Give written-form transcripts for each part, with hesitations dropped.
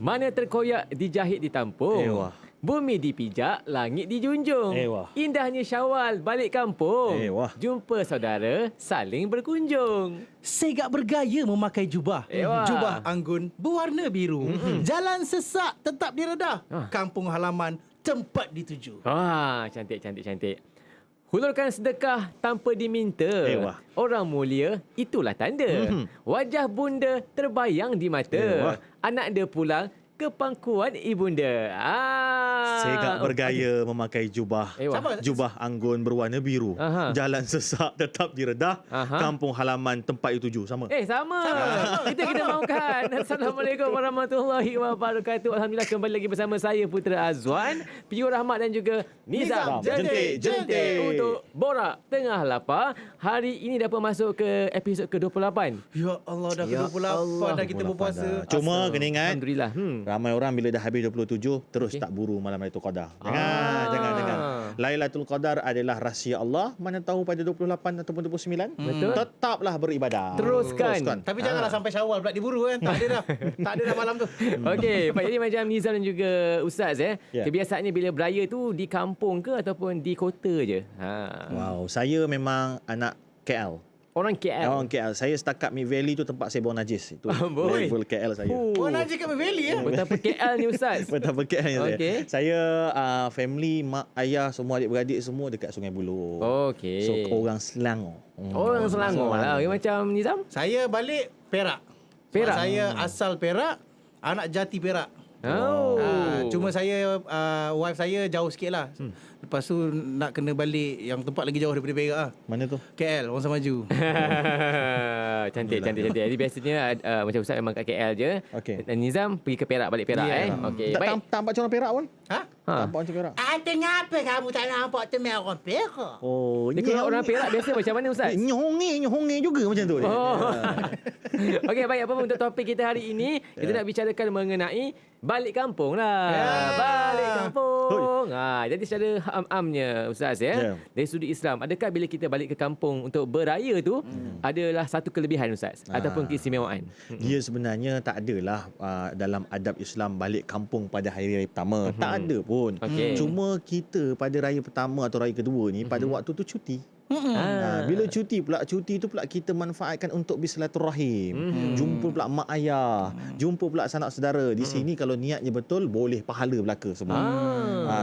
Mana terkoyak dijahit ditampung. Ewah. Bumi dipijak, langit dijunjung. Ewah. Indahnya Syawal balik kampung. Ewah. Jumpa saudara, saling berkunjung. Segak bergaya memakai jubah. Ewah. Jubah anggun berwarna biru. Jalan sesak tetap diredah. Ah. Kampung halaman tempat dituju. Wah, cantik, cantik, cantik. Hulurkan sedekah tanpa diminta. Ewah. Orang mulia, itulah tanda. Wajah bunda terbayang di mata. Ewah. Anak dia pulang ke pangkuan ibunda. Segak bergaya memakai jubah. Ewah. Siapa? Jubah anggun berwarna biru. Aha. Jalan sesak tetap diredah. Aha. Kampung halaman tempat dituju. Sama. Sama. Kita mahukan. Assalamualaikum warahmatullahi wabarakatuh. Alhamdulillah kembali lagi bersama saya Putera Azwan, Piyu Rahmat dan juga Nizam. Jentik. Untuk Borak Tengah Lapar. Hari ini dapat masuk ke episod ke-28. Ya Allah, dah Ya ke-28 Allah. dah kita berpuasa. Cuma kena ingat, Alhamdulillah. ramai orang bila dah habis 27 terus tak buru malam Lailatul Qadar. Jangan. Lailatul Qadar adalah rahsia Allah. Mana tahu pada 28 ataupun 29, Betul. tetaplah beribadah. Teruskan. Tapi janganlah sampai Syawal pula diburu kan. Tak ada dah. Tak ada dah malam tu. Okey, Pak, jadi macam Nizam dan juga Ustaz Ya. kebiasaannya bila beraya tu di kampung ke ataupun di kota je? Wow, saya memang anak KL. Orang KL. Orang KL. Saya setakat Mid Valley tu tempat saya buang najis. Itu Boy. level KL saya. Oh, nak cakap Valley ya? Betapa KL ni Ustaz. Betapa KL saya. Okey. Saya family, mak, ayah, semua adik-beradik semua dekat Sungai Buloh. Okey. So orang Selangor. Orang Selangor lah. Okay, macam Nizam? Saya balik Perak. Perak. Saya asal Perak, anak jati Perak. Oh. Cuma saya wife saya jauh sikit lah. Lepas tu nak kena balik yang tempat lagi jauh daripada Perak lah. Mana tu? KL, Wong Samaju. Cantik. Jadi biasanya macam Ustaz memang kat KL je. Okey. Dan Nizam pergi ke Perak, balik Perak Okey. Tak Baik. nampak macam orang Perak pun? Ha? Nampak macam Perak. Kenapa kamu tak nampak teman orang Perak? Oh, Dia kalau orang Perak biasa macam mana Ustaz? Nyonge juga macam tu. Oh. Okey, baik. Apa pun untuk topik kita hari ini, kita nak bicarakan mengenai balik kampung lah. Balik kampung. Jadi secara am-amnya Ustaz Ya. dari sudut Islam, adakah bila kita balik ke kampung untuk beraya tu adalah satu kelebihan Ustaz ataupun keistimewaan? Dia sebenarnya tak adalah dalam adab Islam balik kampung pada hari raya pertama. Tak ada pun. Okey. Cuma kita pada raya pertama atau raya kedua ni pada waktu tu cuti. Bila cuti tu pula kita manfaatkan untuk bersilaturahim. Jumpa pula mak ayah, jumpa pula sanak saudara. Di sini kalau niatnya betul boleh pahala belaka semua.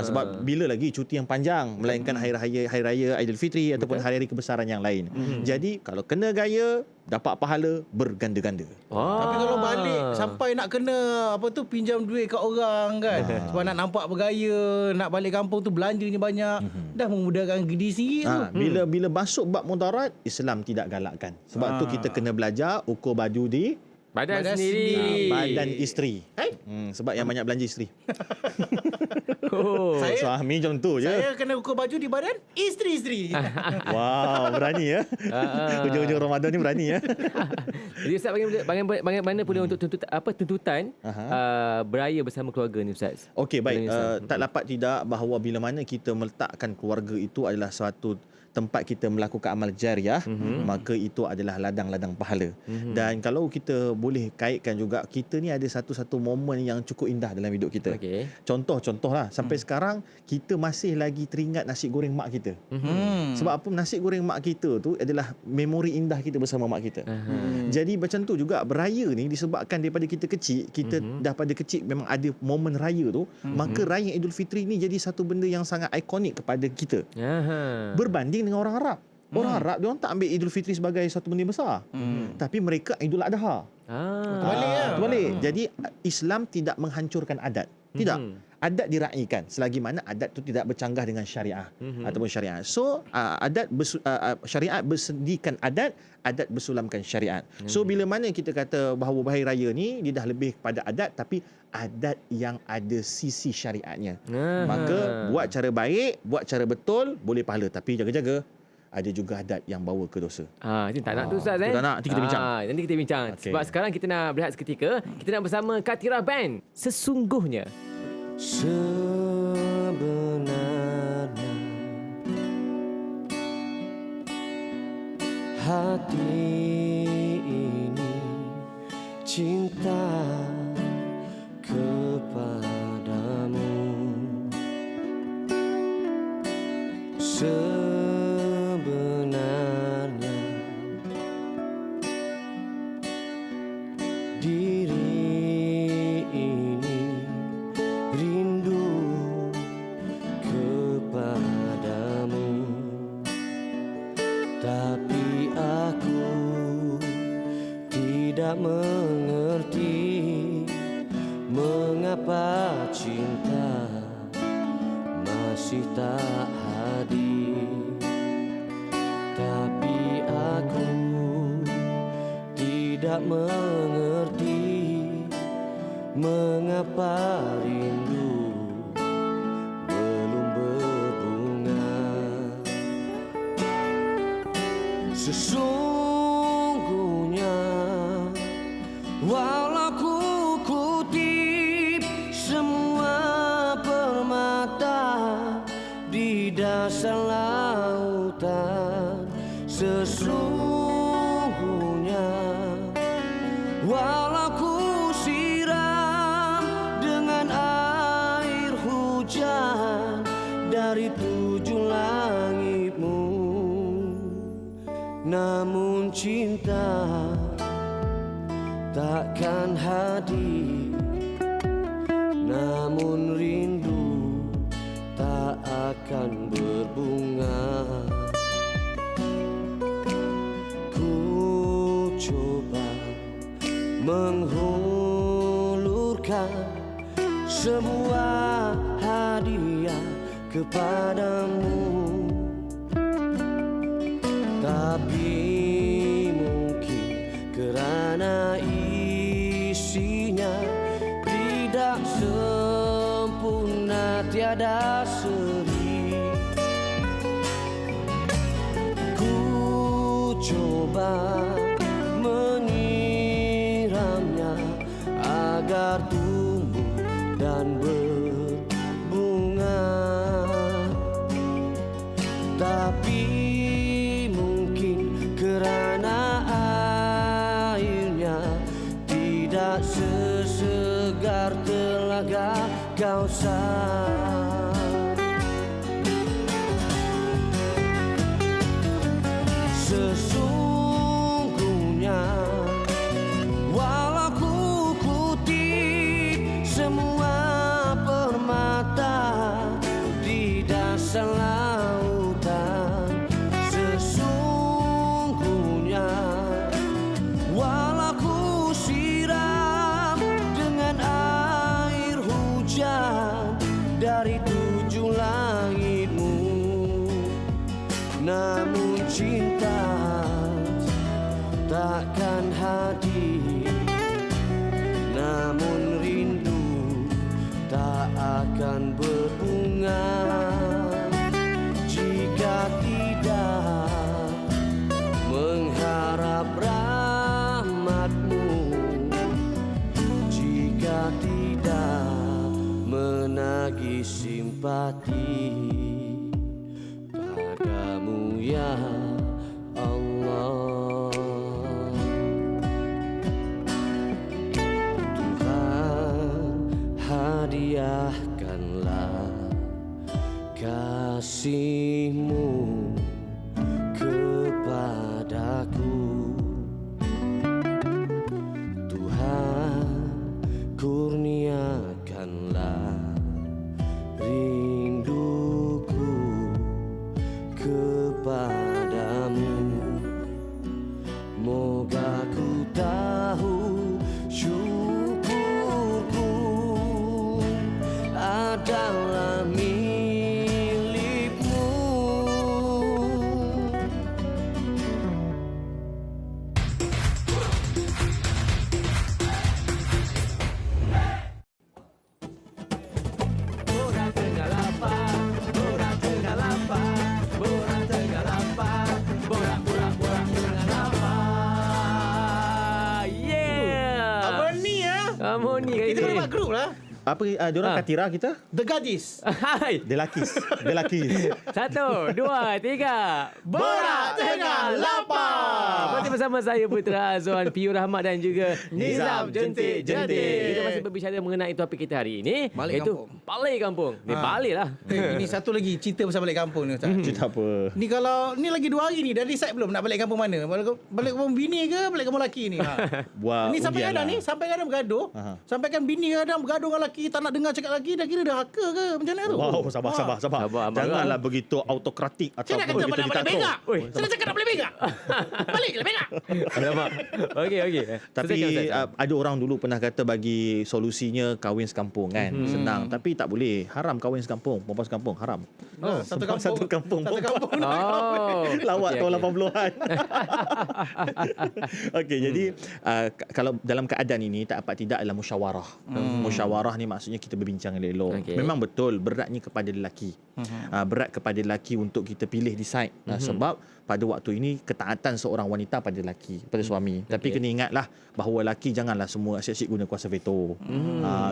Sebab bila lagi cuti yang panjang melainkan hari raya Aidilfitri ataupun hari-hari kebesaran yang lain. Jadi kalau kena gaya dapat pahala berganda-ganda. Tapi kalau balik sampai nak kena pinjam duit kat orang kan. Sebab nak nampak bergaya, nak balik kampung tu belanjanya banyak. Dah memudahkan diri sendiri tu. Bila masuk bab mudarat, Islam tidak galakkan. Sebab tu kita kena belajar ukur baju di Badan Badan sendiri. badan isteri. Sebab yang banyak belanja isteri. Oh. Suami macam tu je. Saya kena ukur baju di badan isteri-isteri. Wow, berani ya. Hujung-hujung Ramadan ni berani ya. Jadi Ustaz bagaimana pula untuk tuntutan beraya bersama keluarga ni Ustaz? Okey, baik. Dalam Islam. Tak dapat tidak bahawa bila mana kita meletakkan keluarga itu adalah suatu tempat kita melakukan amal jariah, maka itu adalah ladang-ladang pahala. Dan kalau kita boleh kaitkan juga, kita ni ada satu-satu momen yang cukup indah dalam hidup kita. Okey. Contoh-contohlah, sampai sekarang kita masih lagi teringat nasi goreng mak kita. Sebab apa? Nasi goreng mak kita tu adalah memori indah kita bersama mak kita. Jadi macam tu juga beraya ni disebabkan daripada kita kecil, kita dah pada kecil memang ada momen raya tu, maka raya Aidilfitri ni jadi satu benda yang sangat ikonik kepada kita. Berbanding dengan orang Arab. Orang Arab dia orang tak ambil Aidilfitri sebagai satu benda besar. Tapi mereka Aidul Adha. Terbalik. Jadi Islam tidak menghancurkan adat. Tidak. Adat diraikan selagi mana adat tu tidak bercanggah dengan syariah ataupun syariat. So syariat bersedikan adat bersulamkan syariat. So bila mana kita kata bahawa hari raya ni dia dah lebih pada adat, tapi adat yang ada sisi syariatnya. Maka buat cara baik, buat cara betul, boleh pahala, tapi jaga-jaga ada juga adat yang bawa ke dosa. Ini tak nak tu Ustaz Tak nak, nanti kita bincang. Nanti kita bincang. Okey. Sebab sekarang kita nak berehat seketika. Kita nak bersama Katira Band. Sesungguhnya. Sebenarnya hati ini cinta ke sebenarnya diri ini rindu kepadamu, tapi aku tidak mengerti mengapa cinta masih tak hadir. Tapi aku tidak mengerti mengapa rindu belum berbunga. Sesungguhnya walau ku kutip semua permata di dasar lautan, sesungguhnya walau ku siram dengan air hujan dari 7 langitmu, namun cinta takkan hadir, namun rindu tak akan berbunga. Ku coba menghulurkan semua hadiah kepadamu, tapi mungkin kerana isinya tidak sempurna, tiada seri. Ku coba menyiramnya agar tumbuh dan berbunga, tapi mungkin kerana airnya tidak sesegar telaga Kautsar. Sesungguhnya walau ku kutip semua permata di dasar lautan, sesungguhnya walau ku siram dengan air hujan dari 7 langitmu, namun cinta takkan hadir, namun rindu tak akan berbunga jika tidak mengharap rahmatmu, jika tidak menagih simpati padamu ya Allah. Tuhan, hadiahkanlah kasih-Mu kepadaku. Tuhan, kurniakanlah rinduku kepadamu. Moga ku tahu syukurku adalah milik-Mu. Borak tengah lapar, borak tengah lapar, borak tengah lapar, borak tengah lapar. Yeah. Harmoni ya. Harmoni kali Kita ni. boleh buat grup lah. diorang Katira kita. The Gadis. Hai. Dia lakis. 1, 2, 3. Borak Tengah Lapar. Masih bersama saya Putra Azwan, Piyu Rahmat dan juga Nizam Jentik. Kita masih berbicara mengenai topik kita hari ini, Balik iaitu kampung. balik kampung. Ni balik lah. Ini satu lagi cerita pasal balik kampung ni Ustaz. Cerita apa? Ni kalau ni lagi 2 hari ni dah decide belum nak balik kampung mana? Balik kampung bini ke balik kampung lelaki ni? Buat Ni sampai undian kadang lah. ni sampai kadang bergaduh. Sampai kan bini kadang bergaduh dengan lelaki, tak nak dengar cakap lelaki, dah kira dah haka ke macam mana tu? Wow, sabar. Sabar, Janganlah begitu autokratik atau Saya dah kata nak balik diktator. bengak. Oi. Saya dah cakap nak balik bengak. Balik lah bengak. Alamak. Okey. Tapi Silakan, ada orang dulu pernah kata bagi solusinya kahwin sekampung kan. Senang. Tapi tak boleh. Haram kahwin sekampung. Perempuan sekampung haram. Oh, satu kampung. Satu kampung. Satu kampung. Oh. Lawak tahun Okey. 80-an. Okey, jadi kalau dalam keadaan ini tak apa tidak adalah musyawarah. Musyawarah ni maksudnya kita berbincang elok-elok. Okey. Memang betul beratnya kepada lelaki. Berat kepada lelaki untuk kita pilih decide. Sebab pada waktu ini ketaatan seorang wanita pada lelaki, pada suami. Tapi kena ingatlah bahawa lelaki janganlah semua asyik-asyik guna kuasa veto.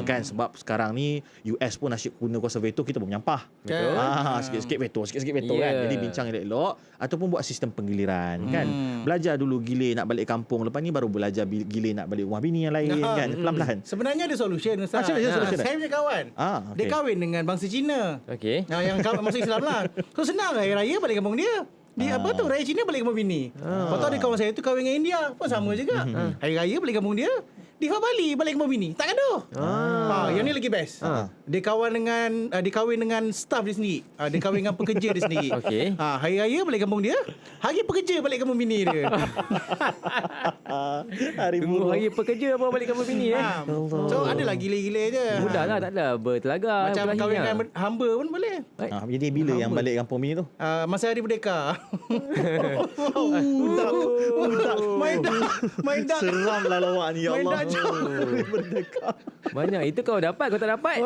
Kan sebab sekarang ni US pun asyik guna kuasa veto, kita pun menyampah. Betul. Sikit-sikit veto Ya. kan. Jadi bincang elok-elok ataupun buat sistem penggiliran kan. Belajar dulu gile nak balik kampung, lepas ni baru belajar gile nak balik rumah bini yang lain kan. Pelan-pelan. Sebenarnya ada solution Ustaz. Macam mana solution? Saya punya kawan. Dia okey. kahwin dengan bangsa Cina. Okey. Yang kawan masuk Islam lah. So senang hari raya balik kampung dia. Dia apa tu raya Cina balik kampung bini. Lepas tu ada kawan saya tu kahwin dengan India pun sama juga. Hari raya balik kampung dia. Dia balik kampung bini. Tak gaduh. Yang ni lagi best. Dia kahwin dengan staff dia sendiri. Dia kahwin dengan pekerja dia sendiri. Okey. Hari raya balik kampung dia. Hari pekerja balik kampung bini dia. Hari Tunggu buruh. hari pekerja baru balik kampung bini So adalah gile-gile je. Mudahlah, tak ada bertelaga. Macam berkelahi kahwin lah. dengan hamba pun boleh. Jadi bila yang balik kampung bini tu? Masa hari merdeka. Budak. Main dak. Seramlah lawak ni, ya Main Allah. dak jauh. Merdeka. Banyak. Itu kau dapat, kau tak dapat.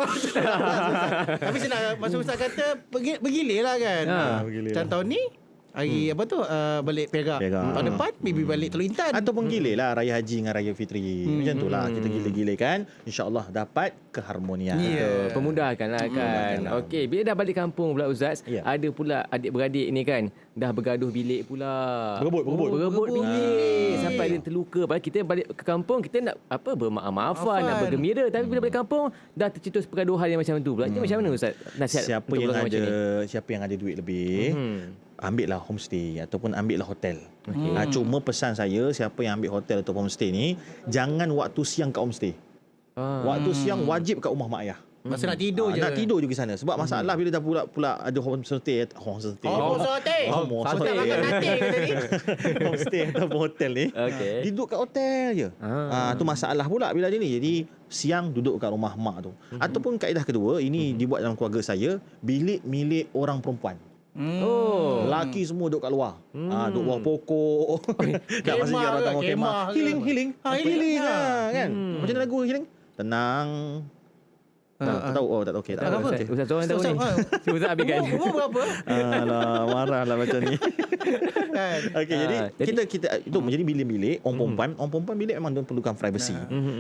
Tapi saya nak masuk Ustaz kata bergilir lah kan. bergilir Macam lah. tahun ni hari apa tu balik Perak. Perak. Tahun depan maybe balik Teluk Intan. Ataupun gilir lah Raya Haji dengan Raya Fitri. Macam tu lah. Kita gilir-gilir kan. InsyaAllah dapat keharmonian. Ya. Pemudahkan lah kan. Okey, bila dah balik kampung pula Ustaz, Ya. ada pula adik-beradik ni kan, dah bergaduh bilik pula. Berebut bilik. Sampai ada terluka. Padahal kita balik ke kampung, kita nak bermaaf-maafan, nak bergembira. Tapi bila balik kampung, dah tercetus pergaduhan yang macam tu pula. Itu macam mana Ustaz? Nasihat Siapa untuk yang golongan macam ni? siapa yang ada duit lebih, ambillah homestay ataupun ambillah hotel. Cuma pesan saya, siapa yang ambil hotel atau homestay ni, jangan waktu siang kat homestay. Waktu siang wajib kat rumah mak ayah. Masa nak tidur je. Nak tidur juga sana. Sebab masalah bila dah pula ada homestay. Homestay. Homestay ataupun hotel ni. Okey. Duduk kat hotel je. Tu masalah pula bila dia ni. Jadi siang duduk kat rumah mak tu. Ataupun kaedah kedua, ini dibuat dalam keluarga saya, bilik milik orang perempuan. Oh. Lelaki semua duduk kat luar. Duduk bawah pokok. Tak masih Kemah jarang ke? tengok kemah. Kemah ke? Healing. Healing. Healing kan. Macam mana lagu healing? Tenang. Tahu? Oh, tak tahu. Okey, tak tahu. Ustaz Zoran tahu ni. Cuba Ustaz ambilkan. Umur berapa? Alah, marahlah macam ni. Okey, jadi kita itu menjadi bilik-bilik orang perempuan bilik memang dia perlukan privacy.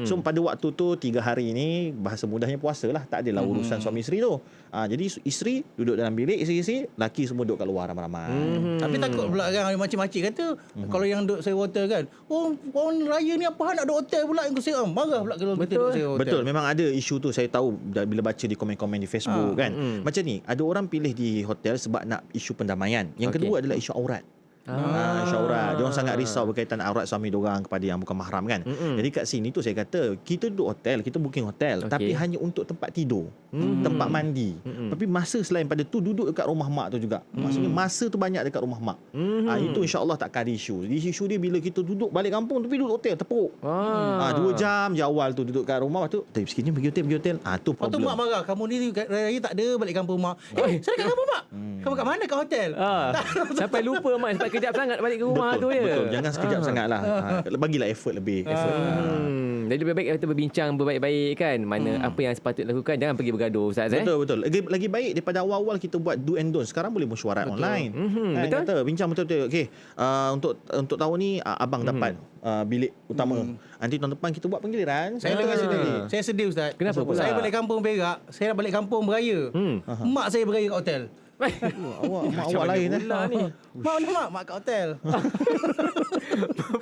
So pada waktu tu 3 hari ni bahasa mudahnya puasa lah, tak adalah urusan suami isteri tu. Jadi isteri duduk dalam bilik, isteri laki semua duduk kat luar ramai-ramai. Tapi takut pula kan makcik-makcik kata kalau yang duduk sewa hotel kan, orang raya ni apa hal nak duduk hotel pula yang kau sewa. Marah pula kalau kita duduk sewa hotel. Betul, memang ada isu tu, saya tahu bila baca di komen-komen di Facebook kan. Macam ni, ada orang pilih di hotel sebab nak isu pendamaian. Yang kedua adalah isu aurat. Syaurat. Dia orang sangat risau berkaitan aurat suami diorang kepada yang bukan mahram kan. Jadi kat sini tu saya kata, kita duduk hotel, kita booking hotel, tapi hanya untuk tempat tidur, tempat mandi. Tapi masa selain pada tu duduk dekat rumah mak tu juga. Maksudnya masa tu banyak dekat rumah mak. Itu insya-Allah takkan ada isu. Isu dia bila kita duduk balik kampung tapi duduk hotel terpuruk. 2 jam je awal tu duduk kat rumah, lepas tu tapi sikitnya pergi hotel. Tu Lepas tu problem. mak marah, kamu ni raya tak ada balik kampung mak. Saya dekat kampung mak. Kamu kat mana? Kat hotel. Sampai lupa mak, sampai kejap sangat balik ke rumah tu je. Betul. Jangan sekejap sangatlah. Bagilah effort lebih. Jadi lebih baik kita berbincang berbaik-baik kan. Mana apa yang sepatutnya lakukan. Jangan pergi bergaduh Ustaz. Betul. Lagi baik daripada awal-awal kita buat do and don't. Sekarang boleh mesyuarat online. Betul. Kata bincang betul-betul. Okey, untuk tahun ni abang dapat bilik utama. Nanti tahun depan kita buat penggiliran. Saya dengar sedih. Saya sedih Ustaz. Kenapa pula? Saya balik kampung Perak. Saya nak balik kampung beraya. Mak saya beraya kat hotel. Mak awak lain Pula ni. Mak kat hotel.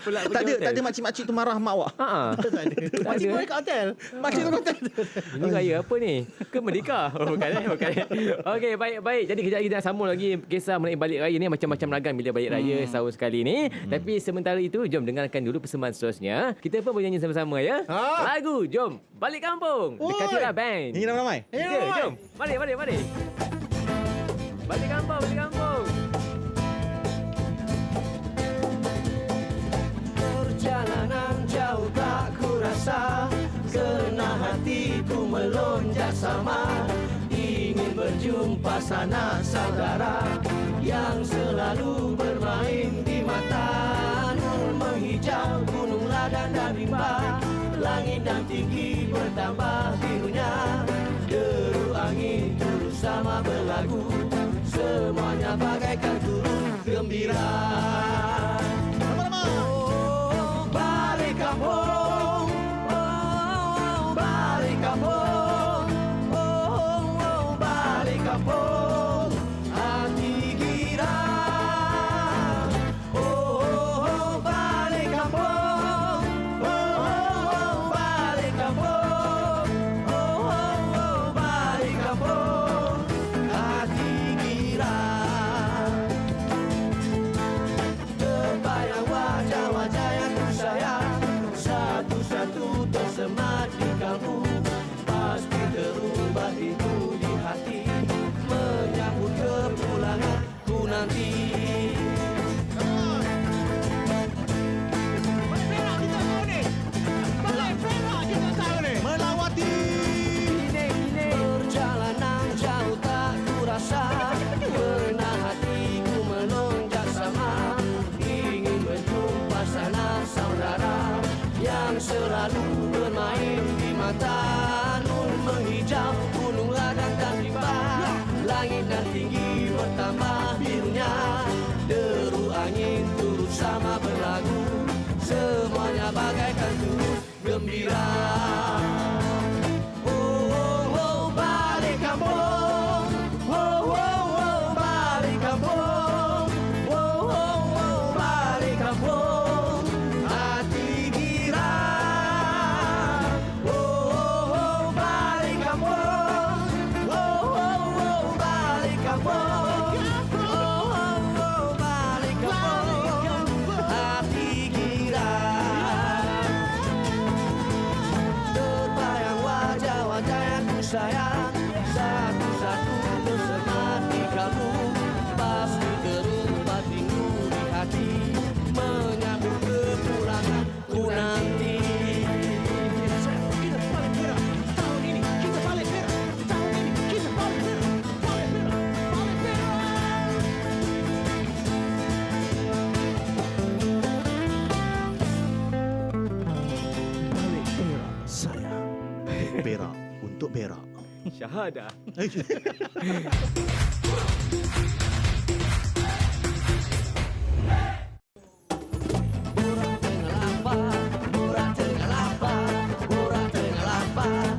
Pula Tak ada makcik-makcik tu marah mak awak. Tak ada. Makcik beraya kat hotel. Makcik tu hotel. Ini raya apa ni? Ke Merdeka? Bukan. Okey, baik. Jadi kejap lagi kita sambung lagi kisah mengenai balik raya ni. Macam-macam ragam bila balik raya setahun sekali ni. Tapi sementara itu, jom dengarkan dulu persembahan seterusnya. Kita pun bernyanyi sama-sama ya. Lagu Jom Balik Kampung. Dekat Tira Band. Ini ramai-ramai. Jom. Mari. Balik kampung. Perjalanan jauh tak kurasa, kerana hatiku melonjak sama. Ingin berjumpa sanak saudara yang selalu bermain di mata. Nur menghijau gunung ladang dan rimba, langit dan tinggi bertambah birunya. Deru angin turut sama berlagu, semuanya bagaikan turut gembira. Oh, balik kampung. Oh, balik kampung. Oh, balik kampung. Hati gira. Oh, balik kampung. Oh, balik kampung. Oh, balik kampung. Hati gira. Terbayang wajah-wajah yang ku sayang, satu-satu tersemat di kalbu. Pasti terubah itu di hati, menyambut kepulangan ku nanti. Melawati. Perjalanan jauh tak kurasa, kerana hatiku melonjak sama. Ingin berjumpa sanak saudara yang selalu bermain di mata. Nur menghijau gunung ladang dan rimba, langit dan tinggi bertambah birunya. Deru angin turut sama berlagu, semuanya bagaikan turut gembira. Oh, balik kampung. Oh, balik kampung. Oh, balik kampung. Hati gira. Oh, balik kampung. Oh, balik kampung. Oh, balik kampung. Hati gira. Terbayang wajah-wajah yang ku sayang, satu-satu tersemat di kalbu. Pasti terubah rindu di hati, menyambut kepulangan ku nanti. Kita balik Perak. Tahun ini kita balik Perak. Tahun ini kita balik Perak. Balik Perak. Saya berak untuk berak. Syahadah. Borak tengah lapar, borak tengah lapar, borak tengah lapar.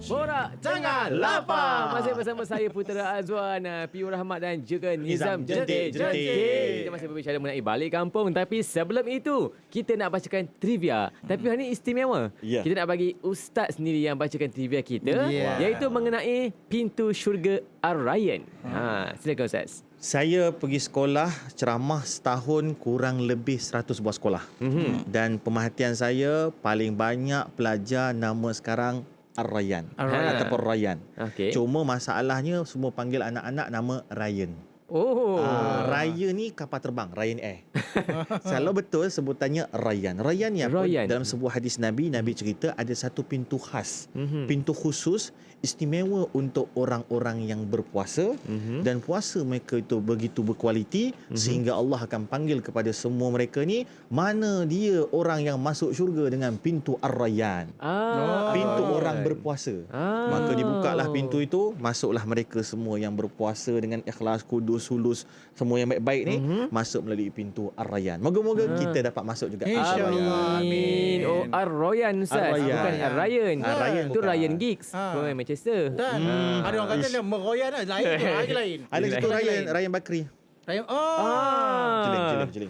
Borak Tengah Lapar. Masih bersama saya Putera Azwan, Piu Rahmat dan juga Nizam Jentik. Kita masih berbicara mengenai balik kampung. Tapi sebelum itu, kita nak bacakan trivia. Tapi hari ini istimewa. Ya. Kita nak bagi ustaz sendiri yang bacakan trivia kita. Iaitu mengenai pintu syurga Ar-Rayyan. Silakan ustaz. Saya pergi sekolah ceramah setahun kurang lebih 100 buah sekolah. Dan pemerhatian saya paling banyak pelajar nama sekarang Ar-Rayyan ataupun Rayyan. Okey. Cuma masalahnya semua panggil anak-anak nama Ryan. Oh. Raya ni kapal terbang, Ryan Air. Selalu betul sebutannya Rayyan. Rayyan ni apa? Rayyan. Dalam sebuah hadis Nabi cerita ada satu pintu khas, pintu khusus istimewa untuk orang-orang yang berpuasa dan puasa mereka itu begitu berkualiti sehingga Allah akan panggil kepada semua mereka ni, mana dia orang yang masuk syurga dengan pintu Ar-Rayyan. Pintu orang berpuasa. Maka dibukalah pintu itu, masuklah mereka semua yang berpuasa dengan ikhlas, kudus, sulus, semua yang baik-baik ni masuk melalui pintu Ar-Rayyan. Moga-moga kita dapat masuk juga. InsyaAllah. Amin. Oh, Ar-Rayyan Ustaz. Ar-Rayyan. Bukan Ar-Rayyan. Ar-Rayyan Itu bukan. Ryan Giggs. Pemain Manchester. Dan ada orang kata dia meroyan lah. Lain tu, lagi lain. Ada satu Lain. Ryan Bakri. Ryan. Jeling.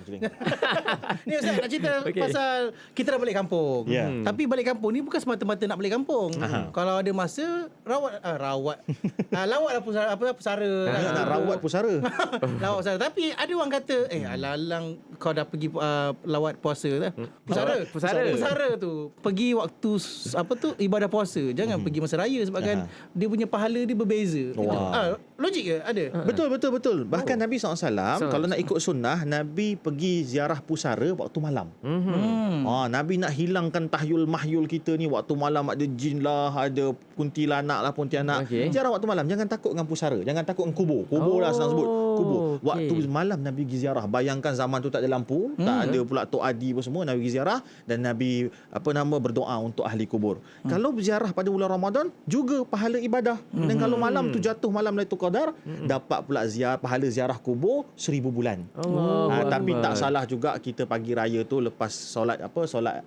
Ni Ustaz nak cerita pasal kita dah balik kampung. Ya. Tapi balik kampung ni bukan semata-mata nak balik kampung. Kalau ada masa lawatlah pusara. Nak rawat pusara. Lawat pusara. Tapi ada orang kata, alang-alang kau dah pergi lawat puasa dah. Pusara tu. Pergi waktu ibadah puasa. Jangan pergi masa raya sebab kan dia punya pahala dia berbeza. Wah. Logik ke? Ada. Betul. Bahkan Nabi SAW kalau nak ikut sunnah, Nabi pergi ziarah pusara waktu malam. Nabi nak hilangkan tahyul mahyul kita ni, waktu malam ada jin lah, ada kuntilanak lah, pontianak. Ziarah waktu malam. Jangan takut dengan pusara, jangan takut dengan kubur. Kubur lah senang sebut. Kubur. Waktu malam Nabi pergi ziarah. Bayangkan zaman tu tak ada lampu, tak ada pula Tok Adi pun semua. Nabi pergi ziarah dan Nabi berdoa untuk ahli kubur. Kalau berziarah pada bulan Ramadan juga pahala ibadah. Dan kalau malam tu jatuh malam Lailatul Qadar, dapat pula pahala ziarah kubur 1000 bulan. Tapi tak salah juga kita pagi raya tu lepas solat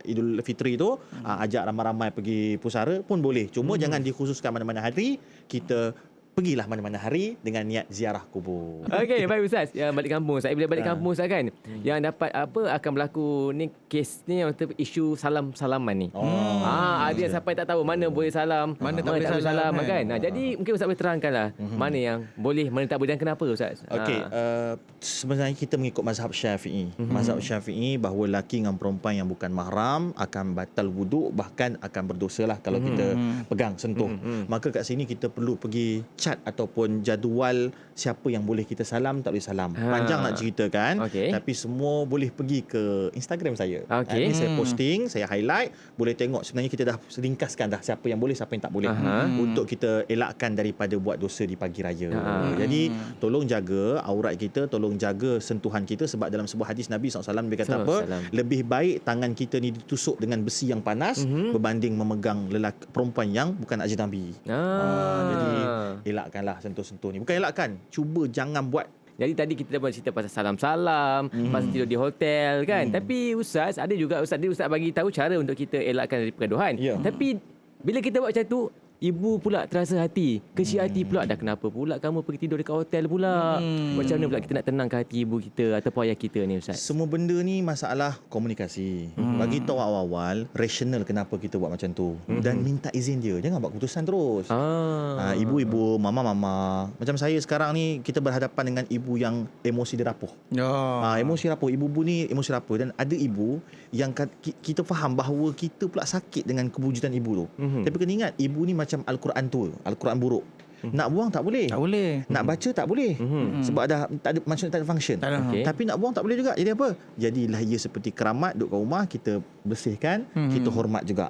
Idul Fitri tu ajak ramai-ramai pergi pusara pun boleh. Cuma jangan dikhususkan mana-mana hari. Kita pergilah mana-mana hari dengan niat ziarah kubur. Okey, baik Ustaz. Yang balik kampung Ustaz. Bila balik kampung Ustaz kan, yang dapat akan berlaku ni, kes ni yang isu salam-salaman ni. Ada yang sampai tak tahu mana boleh salam, mana tak boleh salam kan. Jadi mungkin Ustaz boleh terangkanlah mana yang boleh, mana tak boleh dan kenapa Ustaz. Okey, sebenarnya kita mengikut mazhab Syafi'i. Mazhab Syafi'i bahawa lelaki dengan perempuan yang bukan mahram akan batal wuduk, bahkan akan berdosalah kalau kita pegang, sentuh. Maka kat sini kita perlu pergi ataupun jadual siapa yang boleh kita salam, tak boleh salam. Panjang nak ceritakan, tapi semua boleh pergi ke Instagram saya. Ini saya posting, saya highlight, boleh tengok sebenarnya kita dah ringkaskan dah siapa yang boleh, siapa yang tak boleh, untuk kita elakkan daripada buat dosa di pagi raya. Jadi tolong jaga aurat kita, tolong jaga sentuhan kita, sebab dalam sebuah hadis Nabi SAW dia kata lebih baik tangan kita ni ditusuk dengan besi yang panas berbanding memegang perempuan yang bukan ajnabi. Jadi elakkanlah sentuh-sentuh ni. Bukan elakkan, cuba jangan buat. Jadi tadi kita dah buat cerita pasal salam-salam, pasal tidur di hotel kan. Tapi Ustaz, ada juga Ustaz bagi tahu cara untuk kita elakkan dari pergaduhan. Tapi bila kita buat macam tu, ibu pula terasa hati, kecil hati pula, dah kenapa pula kamu pergi tidur dekat hotel pula. Macam mana pula kita nak tenangkan hati ibu kita ataupun ayah kita ni Ustaz? Semua benda ni masalah komunikasi. Bagi tahu awal-awal rasional kenapa kita buat macam tu, dan minta izin dia. Jangan buat keputusan terus. Ibu-ibu, mama-mama. Macam saya sekarang ni, kita berhadapan dengan ibu yang emosi dia rapuh. Emosi rapuh. Ibu-ibu ni emosi rapuh. Dan ada ibu yang kita faham bahawa kita pula sakit dengan kewujudan ibu tu. Tapi kena ingat, ibu ni macam Al-Quran tua, Al-Quran buruk. Nak buang tak boleh. Nak baca tak boleh. Sebab dah tak ada, maksudnya tak ada function. Tapi nak buang tak boleh juga. Jadi apa? Jadilah ia seperti keramat duduk kat rumah, kita bersihkan, kita hormat juga.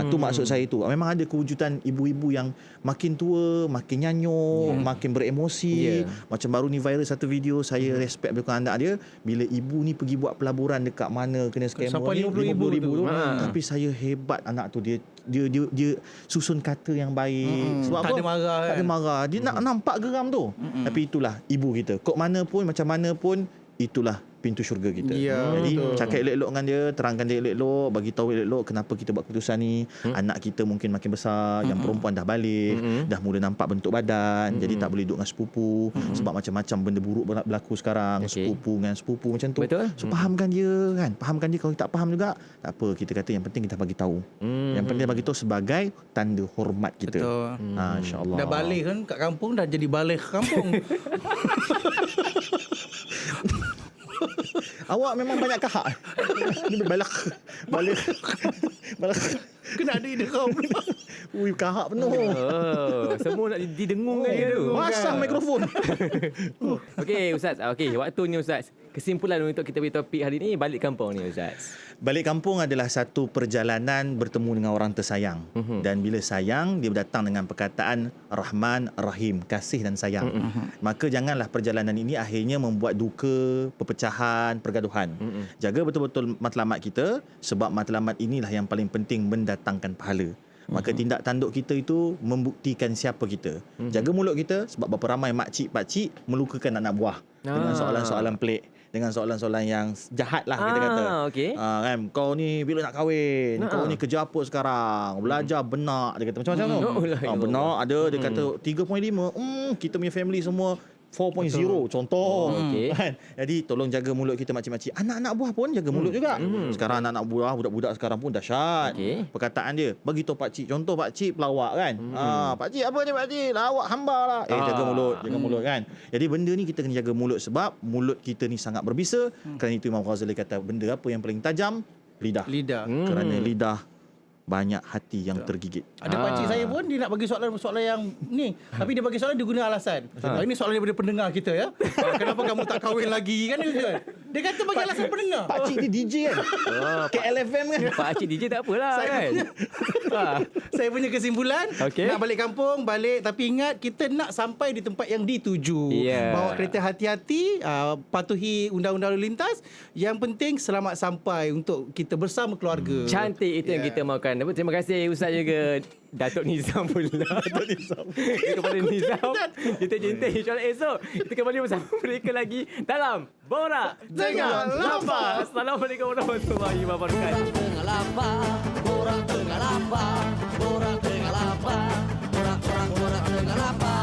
Tu maksud saya tu. Memang ada kewujudan ibu-ibu yang makin tua, makin nyanyuk, makin beremosi. Macam baru ni viral satu video, saya respect belakang anak dia, bila ibu ni pergi buat pelaburan dekat mana kena scammer sampai ni, 50,000 tu. tu. Tapi saya hebat anak tu, dia susun kata yang baik. Sebab Tak apa? ada marah Tak ada marah. Dia nak nampak geram tu. Tapi itulah ibu kita. Kok mana pun, macam mana pun, itulah pintu syurga kita. Jadi cakap elok-elok dengan dia, terangkan dia elok-elok, bagi tahu elok-elok kenapa kita buat keputusan ni. Anak kita mungkin makin besar, yang perempuan dah balik, dah mula nampak bentuk badan, jadi tak boleh duduk dengan sepupu, sebab macam-macam benda buruk berlaku sekarang. Sepupu dengan sepupu macam tu. Betul. So fahamkan dia kan. Fahamkan dia. Kalau tak faham juga, tak apa, kita kata yang penting kita bagi tahu. Yang penting bagi tahu sebagai tanda hormat kita. InsyaAllah. Dah balik kan kat kampung, dah jadi balik kampung. Awak memang banyak kahak. Ini balik. Kena duit dia kau pula. Ui, kahak penuh. Oh, semua nak didengungkan dia tu. Pasang mikrofon. Okey Ustaz, okey waktunya Ustaz. Kesimpulan untuk kita punya topik hari ni, balik kampung ni Ustaz. Balik kampung adalah satu perjalanan bertemu dengan orang tersayang. Dan bila sayang, dia datang dengan perkataan Rahman, Rahim, kasih dan sayang. Maka janganlah perjalanan ini akhirnya membuat duka, perpecahan, pergaduhan. Jaga betul-betul matlamat kita, sebab matlamat inilah yang paling penting mendatangkan pahala. Maka tindak tanduk kita itu membuktikan siapa kita. Jaga mulut kita, sebab berapa ramai makcik, pakcik melukakan anak buah dengan soalan-soalan pelik, dengan soalan-soalan yang jahat lah kita kata. Okey. Kan, kau ni bila nak kahwin, kau ni kerja apa sekarang, belajar benak, dia kata macam-macam tu. Benak ada, dia kata 3.5, kita punya family semua 4.0 contoh. Kan? Jadi tolong jaga mulut kita makcik-makcik. Anak-anak buah pun jaga mulut juga. Sekarang anak-anak buah, budak-budak sekarang pun dahsyat. Perkataan dia, bagi tahu pakcik. Contoh pakcik pelawak kan. Pakcik apa ni pakcik? Lawak hamba lah. Jaga mulut kan. Jadi benda ni kita kena jaga mulut, sebab mulut kita ni sangat berbisa. Kerana itu Imam Ghazali kata, benda apa yang paling tajam? Lidah. Kerana lidah banyak hati yang tergigit. Ada pakcik saya pun dia nak bagi soalan yang ni, tapi dia bagi soalan dia guna alasan. Ini soalan daripada pendengar kita ya. Kenapa kamu tak kahwin lagi kan dia? Dia kata bagi alasan pendengar. Pakcik ni DJ kan? KLFM kan? Pakcik DJ tak apalah kan. Saya punya kesimpulan, nak balik kampung, balik, tapi ingat kita nak sampai di tempat yang dituju. Bawa kereta hati-hati, patuhi undang-undang lalu lintas. Yang penting selamat sampai untuk kita bersama keluarga. Cantik itu yang kita mahukan. Terima kasih Ustaz juga. Datuk Nizam pula. Datuk Nizam. Kepada Nizam. Kita cinta. InsyaAllah esok kita kembali bersama mereka lagi dalam Borak Tengah Lapar. Assalamualaikum warahmatullahi wabarakatuh. Tengah lapar, borak tengah lapar, borak tengah lapar, borak tengah lapar.